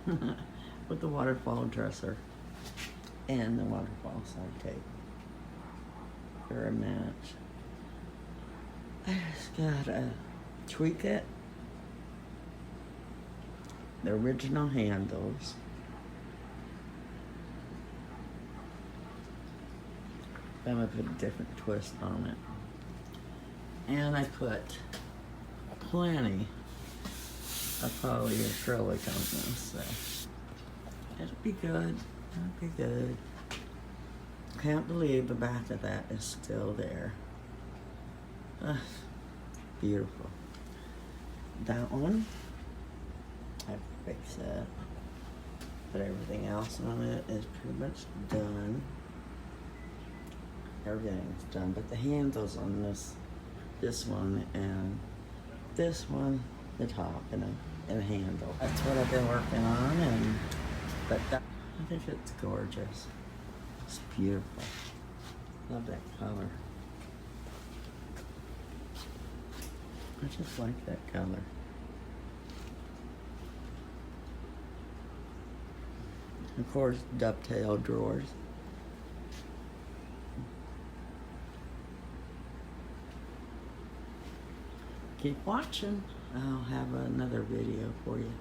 with the Waterfall dresser and the Waterfall side tape. Very match. I just gotta tweak it. The original handles. I'm gonna put a different twist on it. And I put plenty of polyacrylic on this, so it'll be good. It'll be good. Can't believe the back of that is still there. Ugh, beautiful. That one, I fixed it. But everything else on it is pretty much done. Everything's done, but the handles on this one and this one, the top and a handle. That's what I've been working on, and I think it's gorgeous. It's beautiful. Love that color. I just like that color. Of course, dovetail drawers. Keep watching. I'll have another video for you.